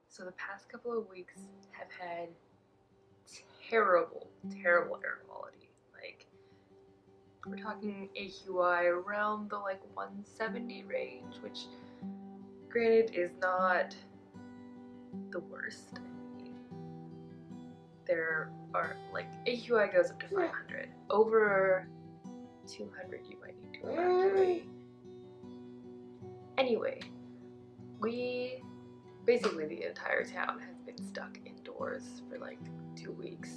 So the past couple of weeks have had terrible, terrible air quality. Like, we're talking AQI around the like 170 range, which granted is not the worst. I mean, there are like AQI goes up to 500. Over 200 you might need to evacuate. Anyway, we basically the entire town has been stuck indoors for like 2 weeks,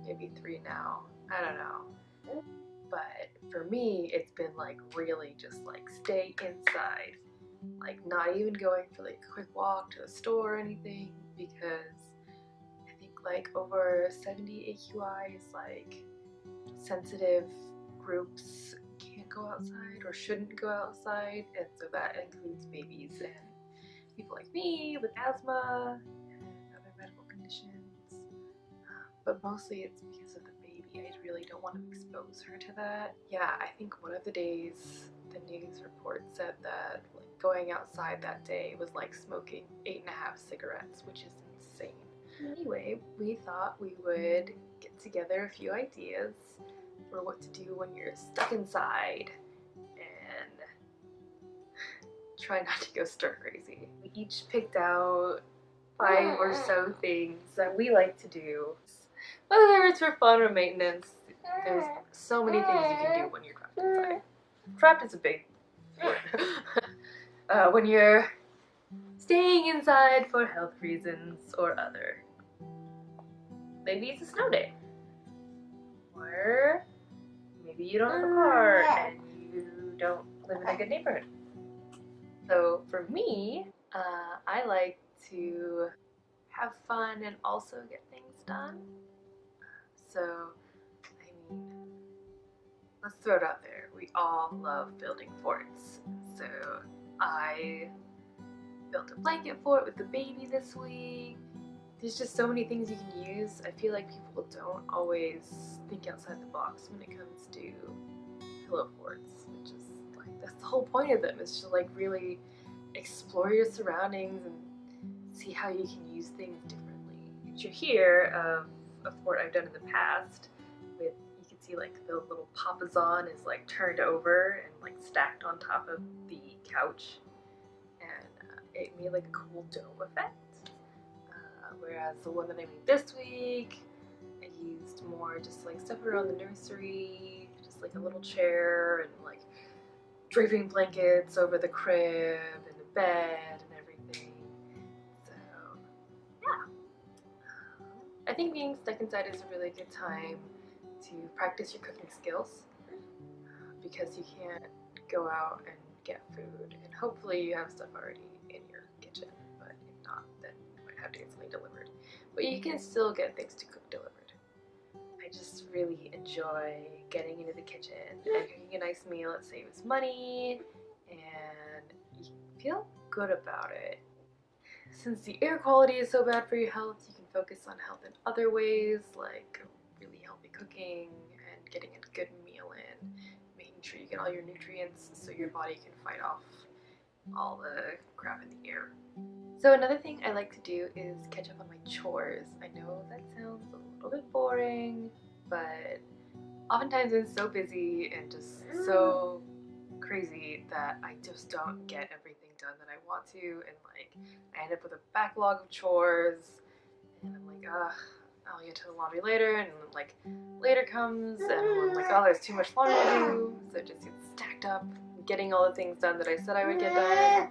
maybe 3 now. I don't know. But for me, it's been like really just like stay inside, like not even going for like a quick walk to the store or anything, because I think like over 70 AQI is like sensitive groups can't go outside or shouldn't go outside, and so that includes babies and people like me with asthma and other medical conditions. But mostly it's because of the baby. I really don't want to expose her to that. Yeah, I think one of the days the news report said that like going outside that day was like smoking 8.5 cigarettes, which is insane. Anyway, we thought we would get together a few ideas for what to do when you're stuck inside and try not to go stir crazy. We each picked out 5 or so things that we like to do. Whether it's for fun or maintenance, there's so many things you can do when you're trapped inside. Trapped is a big word. When you're staying inside for health reasons or other. Maybe it's a snow day. Or maybe you don't have a car and you don't live in a good neighborhood. So for me, I like to have fun and also get things done. So, I mean, let's throw it out there. We all love building forts. So I built a blanket fort with the baby this week. There's just so many things you can use. I feel like people don't always think outside the box when it comes to pillow forts, which is like, that's the whole point of them, is to like really explore your surroundings and see how you can use things differently. Picture here of a fort I've done in the past with, you can see like the little papasan is like turned over and like stacked on top of the couch, and it made like a cool dome effect. Whereas the one that I made this week, I used more just like stuff around the nursery, just like a little chair and like draping blankets over the crib and the bed and everything. So yeah, I think being stuck inside is a really good time to practice your cooking skills, because you can't go out and get food, and hopefully you have stuff already in your kitchen, but if not, then you might have to get something delivered. But you can still get things to cook delivered. I just really enjoy getting into the kitchen and cooking a nice meal. It saves money and you feel good about it. Since the air quality is so bad for your health, you can focus on health in other ways, like really healthy cooking and getting a good meal in, making sure you get all your nutrients so your body can fight off all the crap in the air. So another thing I like to do is catch up on my chores. I know that sounds a little bit boring, but oftentimes I'm so busy and just so crazy that I just don't get everything done that I want to, and like I end up with a backlog of chores, and I'm like, ugh, I'll get to the laundry later, and like later comes and I'm like, oh, there's too much laundry to do, so it just gets stacked up, getting all the things done that I said I would get done,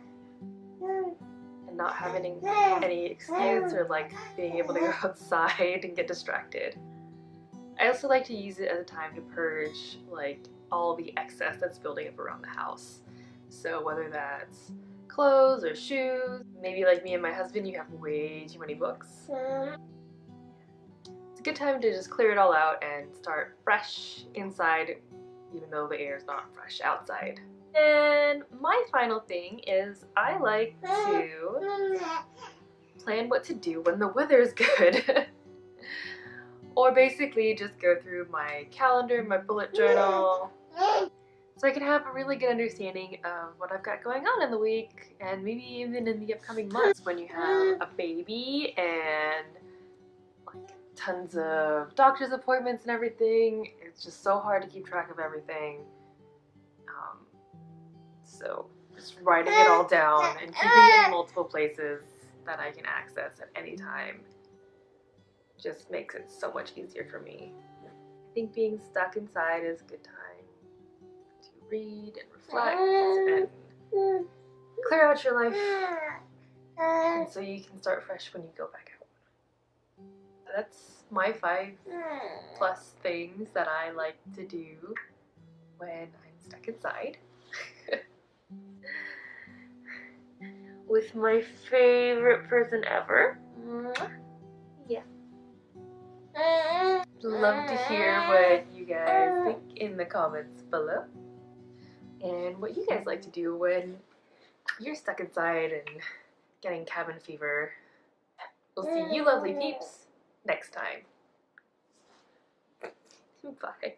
and not having any excuse or like being able to go outside and get distracted. I also like to use it as a time to purge like all the excess that's building up around the house. So whether that's clothes or shoes, maybe like me and my husband, you have way too many books. It's a good time to just clear it all out and start fresh inside, even though the air is not fresh outside. And my final thing is I like to plan what to do when the weather is good. Or basically just go through my calendar, my bullet journal. So so I can have a really good understanding of what I've got going on in the week and maybe even in the upcoming months. When you have a baby and like tons of doctor's appointments and everything, it's just so hard to keep track of everything. So just writing it all down and keeping it in multiple places that I can access at any time just makes it so much easier for me. I think being stuck inside is a good time to read and reflect and clear out your life, and so you can start fresh when you go back out. That's my 5+ things that I like to do when I'm stuck inside. With my favorite person ever. Yeah. Love to hear what you guys think in the comments below. And what you guys like to do when you're stuck inside and getting cabin fever. We'll see you lovely peeps next time. Bye.